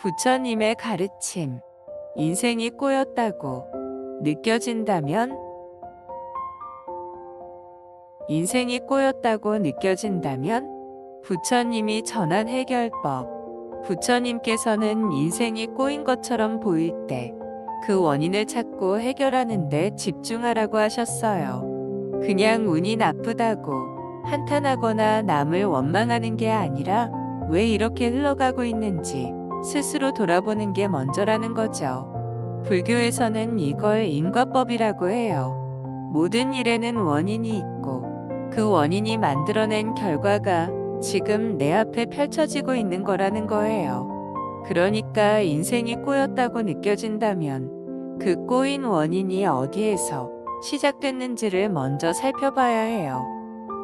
부처님의 가르침, 인생이 꼬였다고 느껴진다면 인생이 꼬였다고 느껴진다면 부처님이 전한 해결법. 부처님께서는 인생이 꼬인 것처럼 보일 때 그 원인을 찾고 해결하는 데 집중하라고 하셨어요. 그냥 운이 나쁘다고 한탄하거나 남을 원망하는 게 아니라 왜 이렇게 흘러가고 있는지 스스로 돌아보는 게 먼저라는 거죠. 불교에서는 이걸因果법이라고 해요. 모든 일에는 원인이 있고 그 원인이 만들어낸 결과가 지금 내 앞에 펼쳐지고 있는 거라는 거예요. 그러니까 인생이 꼬였다고 느껴진다면 그 꼬인 원인이 어디에서 시작됐는지를 먼저 살펴봐야 해요.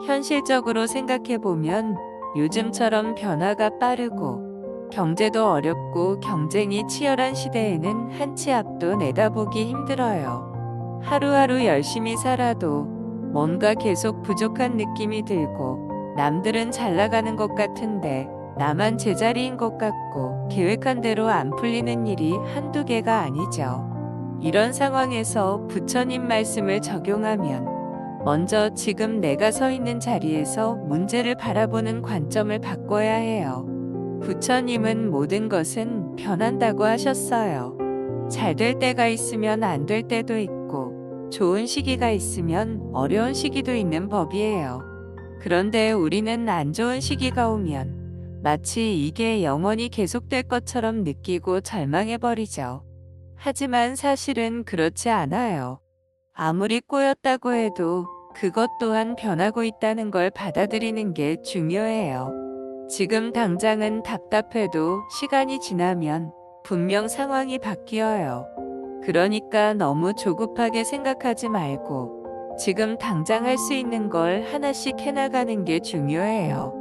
현실적으로 생각해보면 요즘처럼 변화가 빠르고 경제도 어렵고 경쟁이 치열한 시대에는 한 치 앞도 내다보기 힘들어요. 하루하루 열심히 살아도 뭔가 계속 부족한 느낌이 들고 남들은 잘 나가는 것 같은데 나만 제자리인 것 같고 계획한 대로 안 풀리는 일이 한두 개가 아니죠. 이런 상황에서 부처님 말씀을 적용하면 먼저 지금 내가 서 있는 자리에서 문제를 바라보는 관점을 바꿔야 해요. 부처님은 모든 것은 변한다고 하셨어요. 잘 될 때가 있으면 안 될 때도 있고 좋은 시기가 있으면 어려운 시기도 있는 법이에요. 그런데 우리는 안 좋은 시기가 오면 마치 이게 영원히 계속될 것처럼 느끼고 절망해버리죠. 하지만 사실은 그렇지 않아요. 아무리 꼬였다고 해도 그것 또한 변하고 있다는 걸 받아들이는 게 중요해요. 지금 당장은 답답해도 시간이 지나면 분명 상황이 바뀌어요. 그러니까 너무 조급하게 생각하지 말고 지금 당장 할 수 있는 걸 하나씩 해나가는 게 중요해요.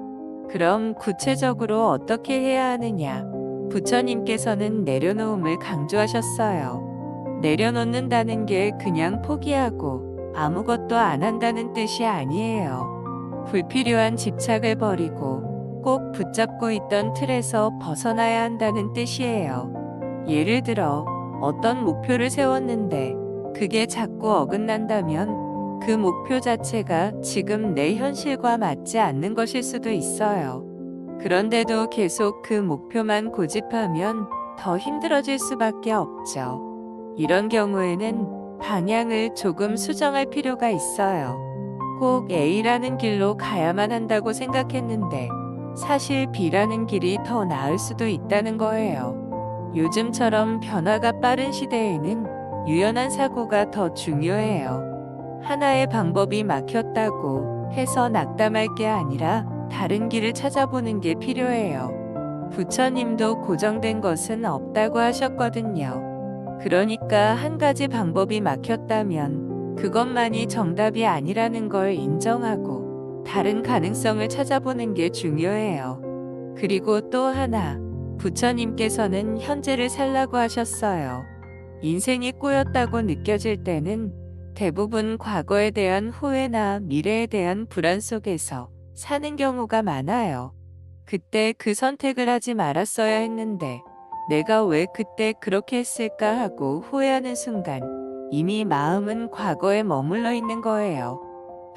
그럼 구체적으로 어떻게 해야 하느냐? 부처님께서는 내려놓음을 강조하셨어요. 내려놓는다는 게 그냥 포기하고 아무것도 안 한다는 뜻이 아니에요. 불필요한 집착을 버리고 꼭 붙잡고 있던 틀에서 벗어나야 한다는 뜻이에요. 예를 들어 어떤 목표를 세웠는데 그게 자꾸 어긋난다면 그 목표 자체가 지금 내 현실과 맞지 않는 것일 수도 있어요. 그런데도 계속 그 목표만 고집하면 더 힘들어질 수밖에 없죠. 이런 경우에는 방향을 조금 수정할 필요가 있어요. 꼭 A라는 길로 가야만 한다고 생각했는데 사실 B라는 길이 더 나을 수도 있다는 거예요. 요즘처럼 변화가 빠른 시대에는 유연한 사고가 더 중요해요. 하나의 방법이 막혔다고 해서 낙담할 게 아니라 다른 길을 찾아보는 게 필요해요. 부처님도 고정된 것은 없다고 하셨거든요. 그러니까 한 가지 방법이 막혔다면 그것만이 정답이 아니라는 걸 인정하고 다른 가능성을 찾아보는 게 중요해요. 그리고 또 하나, 부처님께서는 현재를 살라고 하셨어요. 인생이 꼬였다고 느껴질 때는 대부분 과거에 대한 후회나 미래에 대한 불안 속에서 사는 경우가 많아요. 그때 그 선택을 하지 말았어야 했는데 내가 왜 그때 그렇게 했을까 하고 후회하는 순간 이미 마음은 과거에 머물러 있는 거예요.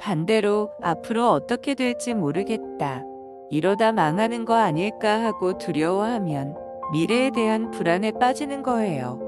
반대로 앞으로 어떻게 될지 모르겠다. 이러다 망하는 거 아닐까 하고 두려워하면 미래에 대한 불안에 빠지는 거예요.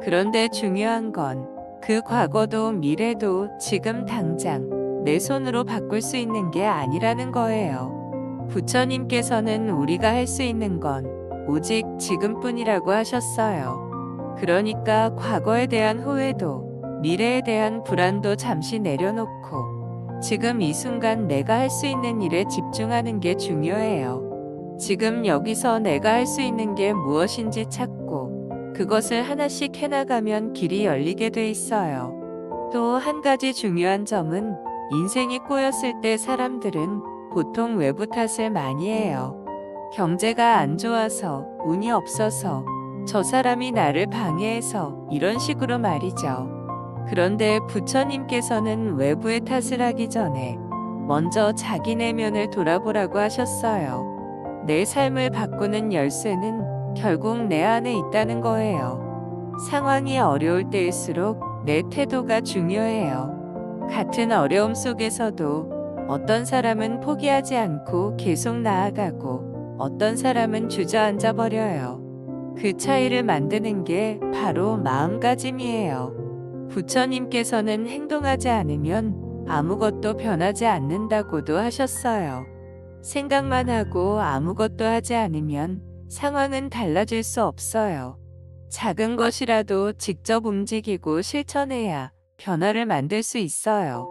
그런데 중요한 건 그 과거도 미래도 지금 당장 내 손으로 바꿀 수 있는 게 아니라는 거예요. 부처님께서는 우리가 할 수 있는 건 오직 지금뿐이라고 하셨어요. 그러니까 과거에 대한 후회도 미래에 대한 불안도 잠시 내려놓고 지금 이 순간 내가 할 수 있는 일에 집중하는 게 중요해요. 지금 여기서 내가 할 수 있는 게 무엇인지 찾고 그것을 하나씩 해나가면 길이 열리게 돼 있어요. 또 한 가지 중요한 점은 인생이 꼬였을 때 사람들은 보통 외부 탓을 많이 해요. 경제가 안 좋아서, 운이 없어서, 저 사람이 나를 방해해서 이런 식으로 말이죠. 그런데 부처님께서는 외부의 탓을 하기 전에 먼저 자기 내면을 돌아보라고 하셨어요. 내 삶을 바꾸는 열쇠는 결국 내 안에 있다는 거예요. 상황이 어려울 때일수록 내 태도가 중요해요. 같은 어려움 속에서도 어떤 사람은 포기하지 않고 계속 나아가고 어떤 사람은 주저앉아 버려요. 그 차이를 만드는 게 바로 마음가짐이에요. 부처님께서는 행동하지 않으면 아무것도 변하지 않는다고도 하셨어요. 생각만 하고 아무것도 하지 않으면 상황은 달라질 수 없어요. 작은 것이라도 직접 움직이고 실천해야 변화를 만들 수 있어요.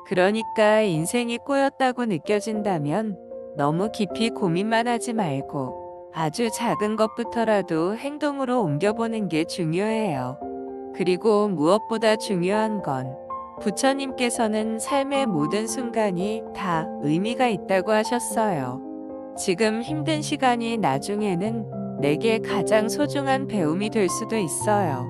그러니까 인생이 꼬였다고 느껴진다면 너무 깊이 고민만 하지 말고 아주 작은 것부터라도 행동으로 옮겨보는 게 중요해요. 그리고 무엇보다 중요한 건 부처님께서는 삶의 모든 순간이 다 의미가 있다고 하셨어요. 지금 힘든 시간이 나중에는 내게 가장 소중한 배움이 될 수도 있어요.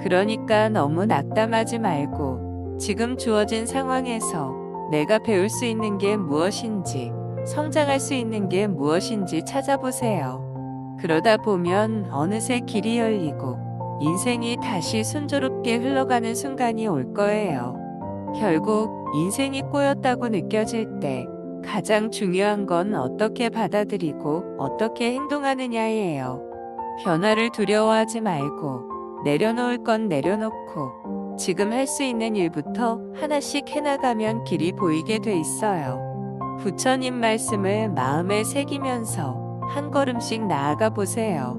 그러니까 너무 낙담하지 말고 지금 주어진 상황에서 내가 배울 수 있는 게 무엇인지, 성장할 수 있는 게 무엇인지 찾아보세요. 그러다 보면 어느새 길이 열리고 인생이 다시 순조롭게 흘러가는 순간이 올 거예요. 결국 인생이 꼬였다고 느껴질 때 가장 중요한 건 어떻게 받아들이고 어떻게 행동하느냐예요. 변화를 두려워하지 말고 내려놓을 건 내려놓고 지금 할 수 있는 일부터 하나씩 해나가면 길이 보이게 돼 있어요. 부처님 말씀을 마음에 새기면서 한 걸음씩 나아가 보세요.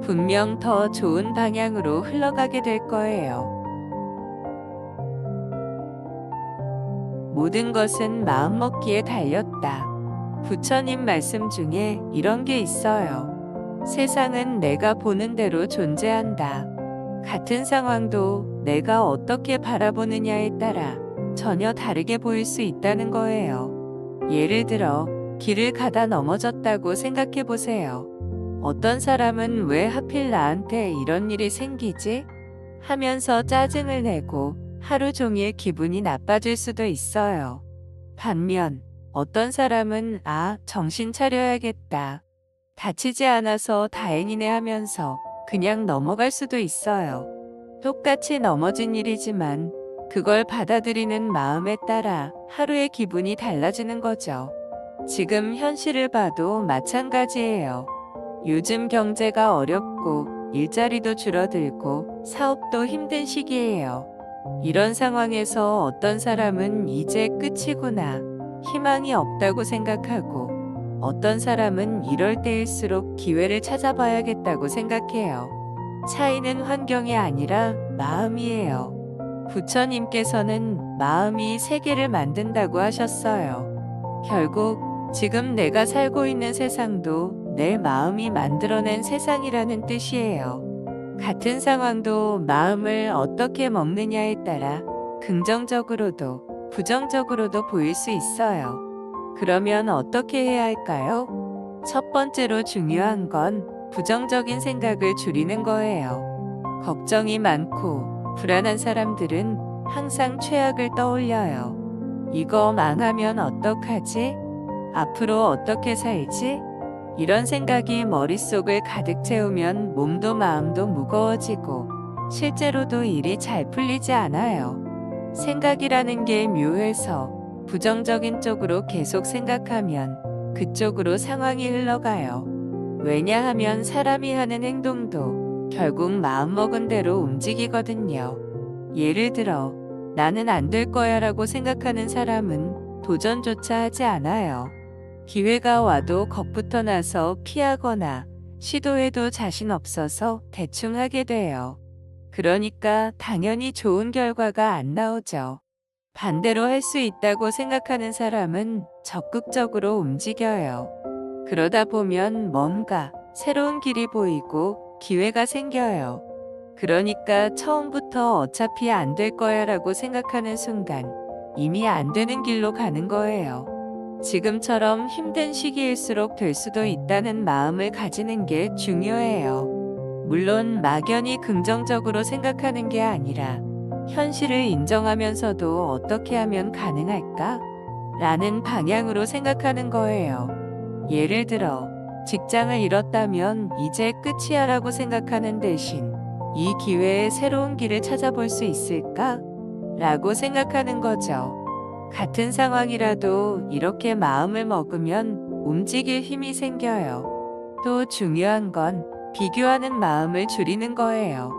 분명 더 좋은 방향으로 흘러가게 될 거예요. 모든 것은 마음먹기에 달렸다. 부처님 말씀 중에 이런 게 있어요. 세상은 내가 보는 대로 존재한다. 같은 상황도 내가 어떻게 바라보느냐에 따라 전혀 다르게 보일 수 있다는 거예요. 예를 들어, 길을 가다 넘어졌다고 생각해 보세요. 어떤 사람은 왜 하필 나한테 이런 일이 생기지? 하면서 짜증을 내고 하루 종일 기분이 나빠질 수도 있어요. 반면 어떤 사람은 정신 차려야겠다. 다치지 않아서 다행이네 하면서 그냥 넘어갈 수도 있어요. 똑같이 넘어진 일이지만 그걸 받아들이는 마음에 따라 하루의 기분이 달라지는 거죠. 지금 현실을 봐도 마찬가지예요. 요즘 경제가 어렵고 일자리도 줄어들고 사업도 힘든 시기예요. 이런 상황에서 어떤 사람은 이제 끝이구나, 희망이 없다고 생각하고 어떤 사람은 이럴 때일수록 기회를 찾아봐야겠다고 생각해요. 차이는 환경이 아니라 마음이에요. 부처님께서는 마음이 세계를 만든다고 하셨어요. 결국 지금 내가 살고 있는 세상도 내 마음이 만들어낸 세상이라는 뜻이에요. 같은 상황도 마음을 어떻게 먹느냐에 따라 긍정적으로도 부정적으로도 보일 수 있어요. 그러면 어떻게 해야 할까요? 첫 번째로 중요한 건 부정적인 생각을 줄이는 거예요. 걱정이 많고 불안한 사람들은 항상 최악을 떠올려요. 이거 망하면 어떡하지? 앞으로 어떻게 살지? 이런 생각이 머릿속을 가득 채우면 몸도 마음도 무거워지고 실제로도 일이 잘 풀리지 않아요. 생각이라는 게 묘해서 부정적인 쪽으로 계속 생각하면 그쪽으로 상황이 흘러가요. 왜냐하면 사람이 하는 행동도 결국 마음먹은 대로 움직이거든요. 예를 들어, 나는 안 될 거야 라고 생각하는 사람은 도전조차 하지 않아요. 기회가 와도 겁부터 나서 피하거나 시도해도 자신 없어서 대충 하게 돼요. 그러니까 당연히 좋은 결과가 안 나오죠. 반대로 할 수 있다고 생각하는 사람은 적극적으로 움직여요. 그러다 보면 뭔가 새로운 길이 보이고 기회가 생겨요. 그러니까 처음부터 어차피 안 될 거야 라고 생각하는 순간 이미 안 되는 길로 가는 거예요. 지금처럼 힘든 시기일수록 될 수도 있다는 마음을 가지는 게 중요해요. 물론 막연히 긍정적으로 생각하는 게 아니라 현실을 인정하면서도 어떻게 하면 가능할까? 라는 방향으로 생각하는 거예요. 예를 들어, 직장을 잃었다면 이제 끝이야라고 생각하는 대신 이 기회에 새로운 길을 찾아볼 수 있을까? 라고 생각하는 거죠. 같은 상황이라도 이렇게 마음을 먹으면 움직일 힘이 생겨요. 또 중요한 건 비교하는 마음을 줄이는 거예요.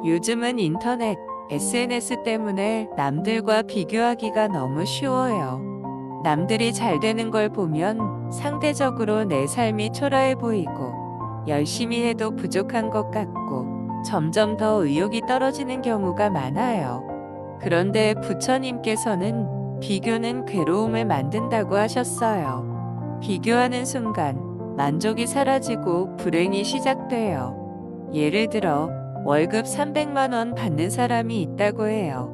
요즘은 인터넷, SNS 때문에 남들과 비교하기가 너무 쉬워요. 남들이 잘 되는 걸 보면 상대적으로 내 삶이 초라해 보이고 열심히 해도 부족한 것 같고 점점 더 의욕이 떨어지는 경우가 많아요. 그런데 부처님께서는 비교는 괴로움을 만든다고 하셨어요. 비교하는 순간 만족이 사라지고 불행이 시작돼요. 예를 들어 월급 300만 원 받는 사람이 있다고 해요.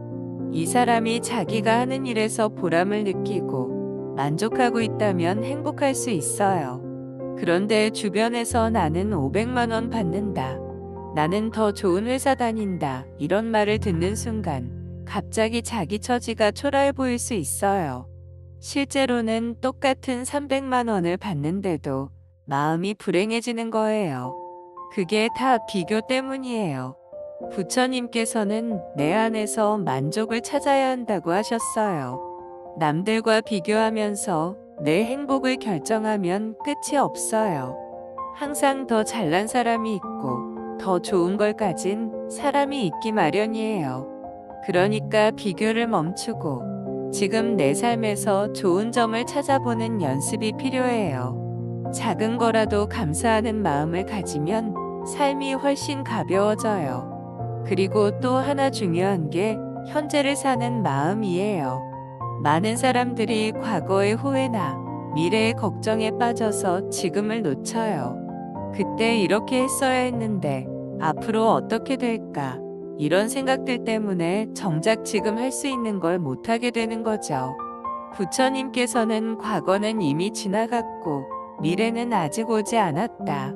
이 사람이 자기가 하는 일에서 보람을 느끼고 만족하고 있다면 행복할 수 있어요. 그런데 주변에서 나는 500만 원 받는다. 나는 더 좋은 회사 다닌다. 이런 말을 듣는 순간 갑자기 자기 처지가 초라해 보일 수 있어요. 실제로는 똑같은 300만 원을 받는데도 마음이 불행해지는 거예요. 그게 다 비교 때문이에요. 부처님께서는 내 안에서 만족을 찾아야 한다고 하셨어요. 남들과 비교하면서 내 행복을 결정하면 끝이 없어요. 항상 더 잘난 사람이 있고 더 좋은 걸 가진 사람이 있기 마련이에요. 그러니까 비교를 멈추고 지금 내 삶에서 좋은 점을 찾아보는 연습이 필요해요. 작은 거라도 감사하는 마음을 가지면 삶이 훨씬 가벼워져요. 그리고 또 하나 중요한 게 현재를 사는 마음이에요. 많은 사람들이 과거의 후회나 미래의 걱정에 빠져서 지금을 놓쳐요. 그때 이렇게 했어야 했는데 앞으로 어떻게 될까? 이런 생각들 때문에 정작 지금 할 수 있는 걸 못하게 되는 거죠. 부처님께서는 과거는 이미 지나갔고 미래는 아직 오지 않았다.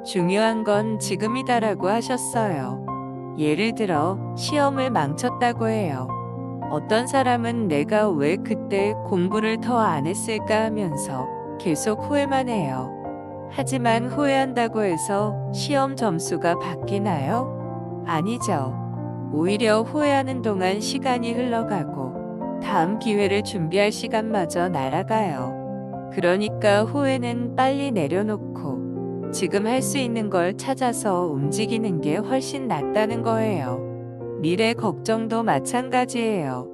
중요한 건 지금이다라고 하셨어요. 예를 들어 시험을 망쳤다고 해요. 어떤 사람은 내가 왜 그때 공부를 더 안 했을까 하면서 계속 후회만 해요. 하지만 후회한다고 해서 시험 점수가 바뀌나요? 아니죠. 오히려 후회하는 동안 시간이 흘러가고 다음 기회를 준비할 시간마저 날아가요. 그러니까 후회는 빨리 내려놓고 지금 할 수 있는 걸 찾아서 움직이는 게 훨씬 낫다는 거예요. 미래 걱정도 마찬가지예요.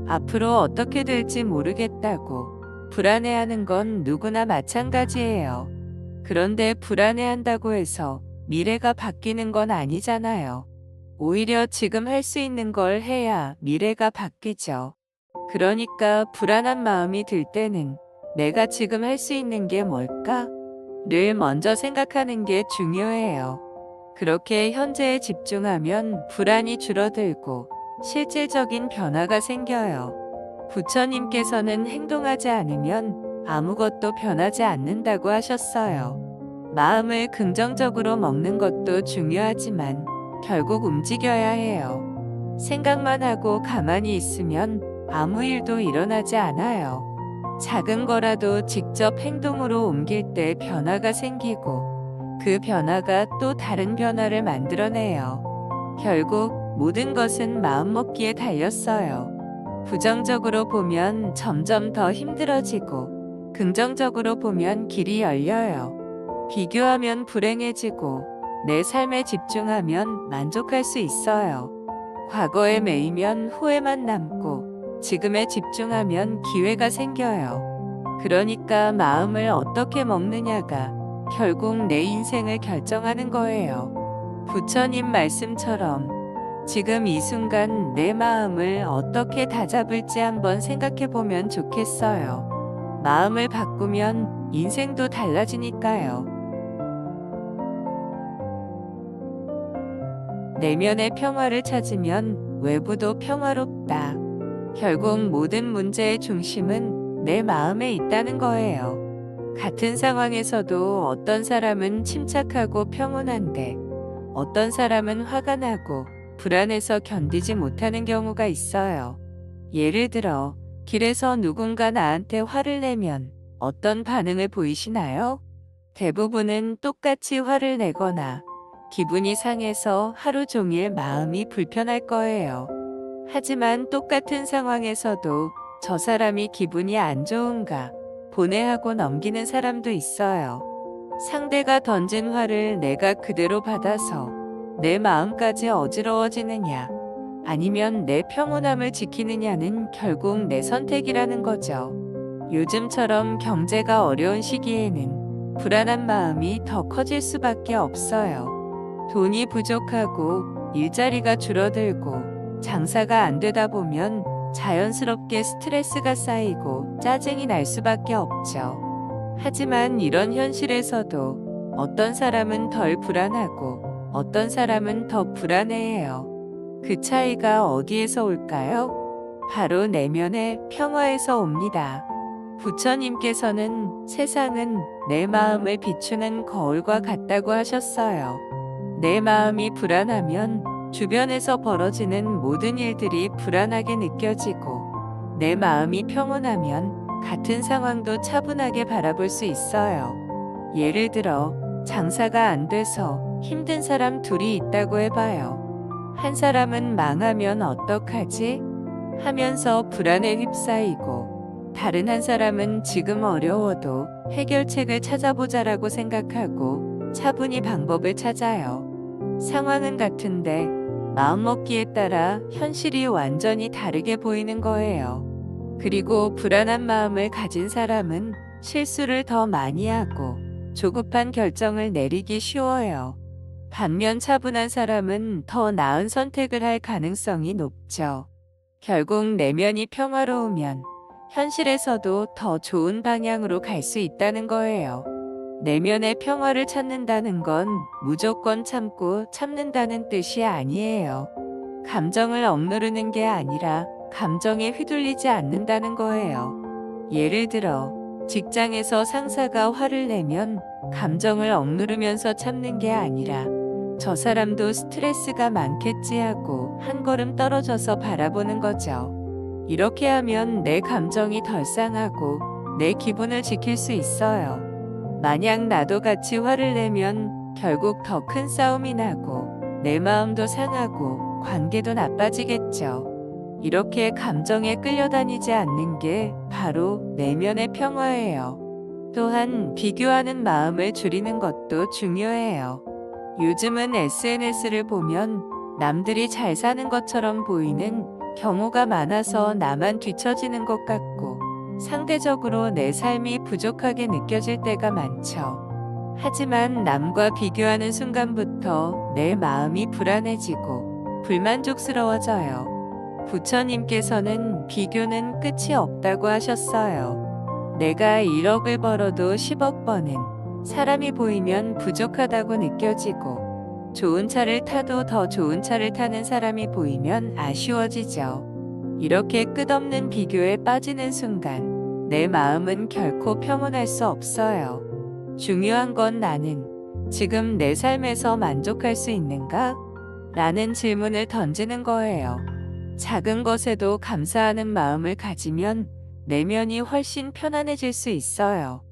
앞으로 어떻게 될지 모르겠다고 불안해하는 건 누구나 마찬가지예요. 그런데 불안해한다고 해서 미래가 바뀌는 건 아니잖아요. 오히려 지금 할 수 있는 걸 해야 미래가 바뀌죠. 그러니까 불안한 마음이 들 때는 내가 지금 할 수 있는 게 뭘까? 늘 먼저 생각하는 게 중요해요. 그렇게 현재에 집중하면 불안이 줄어들고 실질적인 변화가 생겨요. 부처님께서는 행동하지 않으면 아무것도 변하지 않는다고 하셨어요. 마음을 긍정적으로 먹는 것도 중요하지만 결국 움직여야 해요. 생각만 하고 가만히 있으면 아무 일도 일어나지 않아요. 작은 거라도 직접 행동으로 옮길 때 변화가 생기고 그 변화가 또 다른 변화를 만들어내요. 결국 모든 것은 마음먹기에 달렸어요. 부정적으로 보면 점점 더 힘들어지고 긍정적으로 보면 길이 열려요. 비교하면 불행해지고 내 삶에 집중하면 만족할 수 있어요. 과거에 매이면 후회만 남고 지금에 집중하면 기회가 생겨요. 그러니까 마음을 어떻게 먹느냐가 결국 내 인생을 결정하는 거예요. 부처님 말씀처럼 지금 이 순간 내 마음을 어떻게 다잡을지 한번 생각해 보면 좋겠어요. 마음을 바꾸면 인생도 달라지니까요. 내면의 평화를 찾으면 외부도 평화롭다. 결국 모든 문제의 중심은 내 마음에 있다는 거예요. 같은 상황에서도 어떤 사람은 침착하고 평온한데 어떤 사람은 화가 나고 불안해서 견디지 못하는 경우가 있어요. 예를 들어 길에서 누군가 나한테 화를 내면 어떤 반응을 보이시나요? 대부분은 똑같이 화를 내거나 기분이 상해서 하루 종일 마음이 불편할 거예요. 하지만 똑같은 상황에서도 저 사람이 기분이 안 좋은가 보내하고 넘기는 사람도 있어요. 상대가 던진 화를 내가 그대로 받아서 내 마음까지 어지러워지느냐, 아니면 내 평온함을 지키느냐는 결국 내 선택이라는 거죠. 요즘처럼 경제가 어려운 시기에는 불안한 마음이 더 커질 수밖에 없어요. 돈이 부족하고 일자리가 줄어들고 장사가 안 되다 보면 자연스럽게 스트레스가 쌓이고 짜증이 날 수밖에 없죠. 하지만 이런 현실에서도 어떤 사람은 덜 불안하고 어떤 사람은 더 불안해해요. 그 차이가 어디에서 올까요? 바로 내면의 평화에서 옵니다. 부처님께서는 세상은 내 마음을 비추는 거울과 같다고 하셨어요. 내 마음이 불안하면 주변에서 벌어지는 모든 일들이 불안하게 느껴지고, 내 마음이 평온하면 같은 상황도 차분하게 바라볼 수 있어요. 예를 들어, 장사가 안 돼서 힘든 사람 둘이 있다고 해봐요. 한 사람은 망하면 어떡하지? 하면서 불안에 휩싸이고, 다른 한 사람은 지금 어려워도 해결책을 찾아보자라고 생각하고 차분히 방법을 찾아요. 상황은 같은데 마음먹기에 따라 현실이 완전히 다르게 보이는 거예요. 그리고 불안한 마음을 가진 사람은 실수를 더 많이 하고 조급한 결정을 내리기 쉬워요. 반면 차분한 사람은 더 나은 선택을 할 가능성이 높죠. 결국 내면이 평화로우면 현실에서도 더 좋은 방향으로 갈 수 있다는 거예요. 내면의 평화를 찾는다는 건 무조건 참고 참는다는 뜻이 아니에요. 감정을 억누르는 게 아니라 감정에 휘둘리지 않는다는 거예요. 예를 들어, 직장에서 상사가 화를 내면 감정을 억누르면서 참는 게 아니라 저 사람도 스트레스가 많겠지 하고 한 걸음 떨어져서 바라보는 거죠. 이렇게 하면 내 감정이 덜 상하고 내 기분을 지킬 수 있어요. 만약 나도 같이 화를 내면 결국 더 큰 싸움이 나고 내 마음도 상하고 관계도 나빠지겠죠. 이렇게 감정에 끌려다니지 않는 게 바로 내면의 평화예요. 또한 비교하는 마음을 줄이는 것도 중요해요. 요즘은 SNS를 보면 남들이 잘 사는 것처럼 보이는 경우가 많아서 나만 뒤처지는 것 같고 상대적으로 내 삶이 부족하게 느껴질 때가 많죠. 하지만 남과 비교하는 순간부터 내 마음이 불안해지고 불만족스러워져요. 부처님께서는 비교는 끝이 없다고 하셨어요. 내가 1억을 벌어도 10억 번은 사람이 보이면 부족하다고 느껴지고, 좋은 차를 타도 더 좋은 차를 타는 사람이 보이면 아쉬워지죠. 이렇게 끝없는 비교에 빠지는 순간 내 마음은 결코 평온할 수 없어요. 중요한 건 나는 지금 내 삶에서 만족할 수 있는가? 라는 질문을 던지는 거예요. 작은 것에도 감사하는 마음을 가지면 내면이 훨씬 편안해질 수 있어요.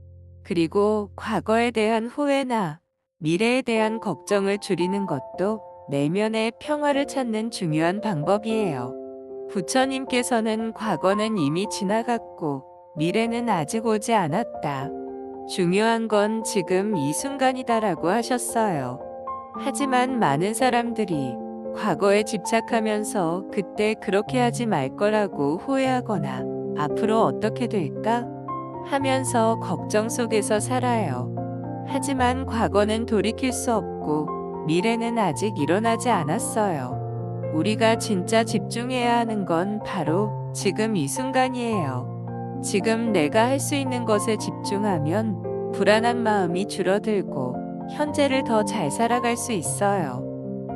그리고 과거에 대한 후회나 미래에 대한 걱정을 줄이는 것도 내면의 평화를 찾는 중요한 방법이에요. 부처님께서는 과거는 이미 지나갔고 미래는 아직 오지 않았다. 중요한 건 지금 이 순간이다라고 하셨어요. 하지만 많은 사람들이 과거에 집착하면서 그때 그렇게 하지 말 거라고 후회하거나 앞으로 어떻게 될까? 하면서 걱정 속에서 살아요. 하지만 과거는 돌이킬 수 없고 미래는 아직 일어나지 않았어요. 우리가 진짜 집중해야 하는 건 바로 지금 이 순간이에요. 지금 내가 할 수 있는 것에 집중하면 불안한 마음이 줄어들고 현재를 더 잘 살아갈 수 있어요.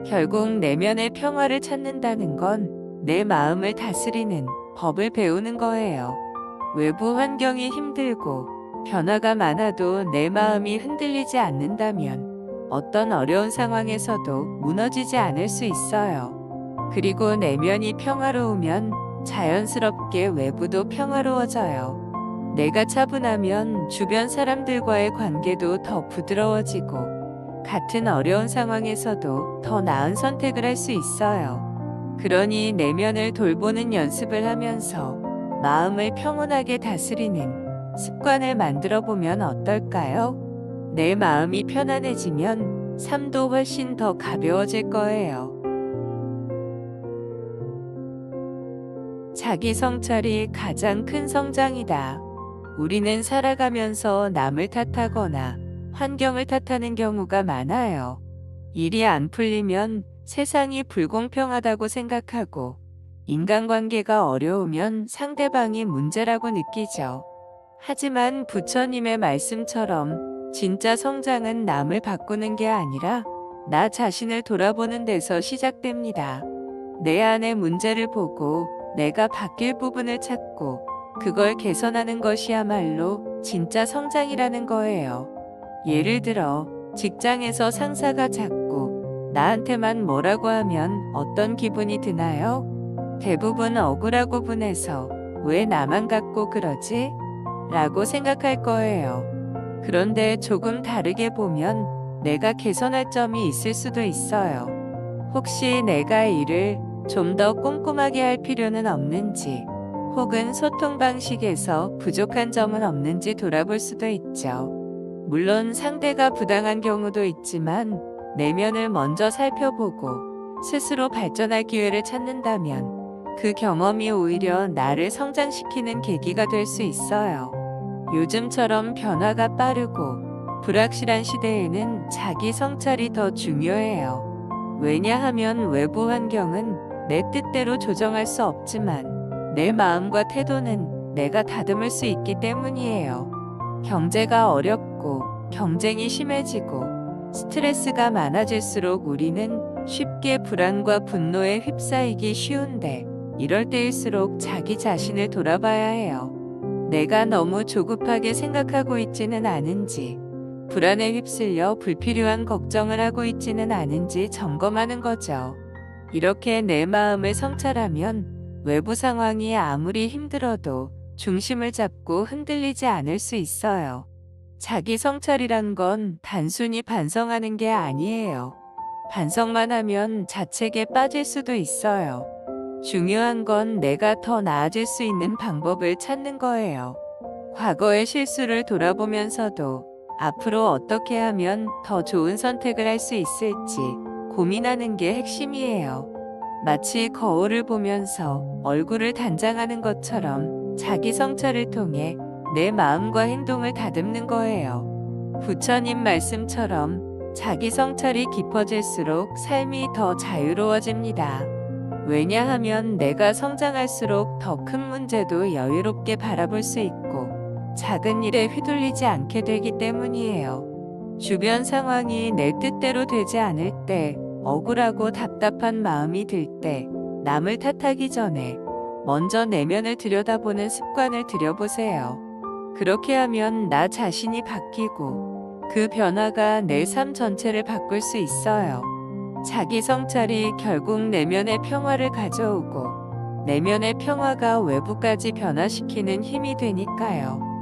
결국 내면의 평화를 찾는다는 건 내 마음을 다스리는 법을 배우는 거예요. 외부 환경이 힘들고 변화가 많아도 내 마음이 흔들리지 않는다면 어떤 어려운 상황에서도 무너지지 않을 수 있어요. 그리고 내면이 평화로우면 자연스럽게 외부도 평화로워져요. 내가 차분하면 주변 사람들과의 관계도 더 부드러워지고 같은 어려운 상황에서도 더 나은 선택을 할 수 있어요. 그러니 내면을 돌보는 연습을 하면서 마음을 평온하게 다스리는 습관을 만들어 보면 어떨까요? 내 마음이 편안해지면 삶도 훨씬 더 가벼워질 거예요. 자기 성찰이 가장 큰 성장이다. 우리는 살아가면서 남을 탓하거나 환경을 탓하는 경우가 많아요. 일이 안 풀리면 세상이 불공평하다고 생각하고, 인간관계가 어려우면 상대방이 문제라고 느끼죠. 하지만 부처님의 말씀처럼 진짜 성장은 남을 바꾸는 게 아니라 나 자신을 돌아보는 데서 시작됩니다. 내 안의 문제를 보고 내가 바뀔 부분을 찾고 그걸 개선하는 것이야말로 진짜 성장이라는 거예요. 예를 들어 직장에서 상사가 자꾸 나한테만 뭐라고 하면 어떤 기분이 드나요? 대부분 억울하고 분해서 왜 나만 갖고 그러지? 라고 생각할 거예요. 그런데 조금 다르게 보면 내가 개선할 점이 있을 수도 있어요. 혹시 내가 일을 좀 더 꼼꼼하게 할 필요는 없는지, 혹은 소통 방식에서 부족한 점은 없는지 돌아볼 수도 있죠. 물론 상대가 부당한 경우도 있지만 내면을 먼저 살펴보고 스스로 발전할 기회를 찾는다면 그 경험이 오히려 나를 성장시키는 계기가 될 수 있어요. 요즘처럼 변화가 빠르고 불확실한 시대에는 자기 성찰이 더 중요해요. 왜냐하면 외부 환경은 내 뜻대로 조정할 수 없지만 내 마음과 태도는 내가 다듬을 수 있기 때문이에요. 경제가 어렵고 경쟁이 심해지고 스트레스가 많아질수록 우리는 쉽게 불안과 분노에 휩싸이기 쉬운데, 이럴 때일수록 자기 자신을 돌아봐야 해요. 내가 너무 조급하게 생각하고 있지는 않은지, 불안에 휩쓸려 불필요한 걱정을 하고 있지는 않은지 점검하는 거죠. 이렇게 내 마음을 성찰하면 외부 상황이 아무리 힘들어도 중심을 잡고 흔들리지 않을 수 있어요. 자기 성찰이란 건 단순히 반성하는 게 아니에요. 반성만 하면 자책에 빠질 수도 있어요. 중요한 건 내가 더 나아질 수 있는 방법을 찾는 거예요. 과거의 실수를 돌아보면서도 앞으로 어떻게 하면 더 좋은 선택을 할 수 있을지 고민하는 게 핵심이에요. 마치 거울을 보면서 얼굴을 단장하는 것처럼 자기 성찰을 통해 내 마음과 행동을 다듬는 거예요. 부처님 말씀처럼 자기 성찰이 깊어질수록 삶이 더 자유로워집니다. 왜냐하면 내가 성장할수록 더 큰 문제도 여유롭게 바라볼 수 있고 작은 일에 휘둘리지 않게 되기 때문이에요. 주변 상황이 내 뜻대로 되지 않을 때, 억울하고 답답한 마음이 들 때, 남을 탓하기 전에 먼저 내면을 들여다보는 습관을 들여보세요. 그렇게 하면 나 자신이 바뀌고 그 변화가 내 삶 전체를 바꿀 수 있어요. 자기 성찰이 결국 내면의 평화를 가져오고 내면의 평화가 외부까지 변화시키는 힘이 되니까요.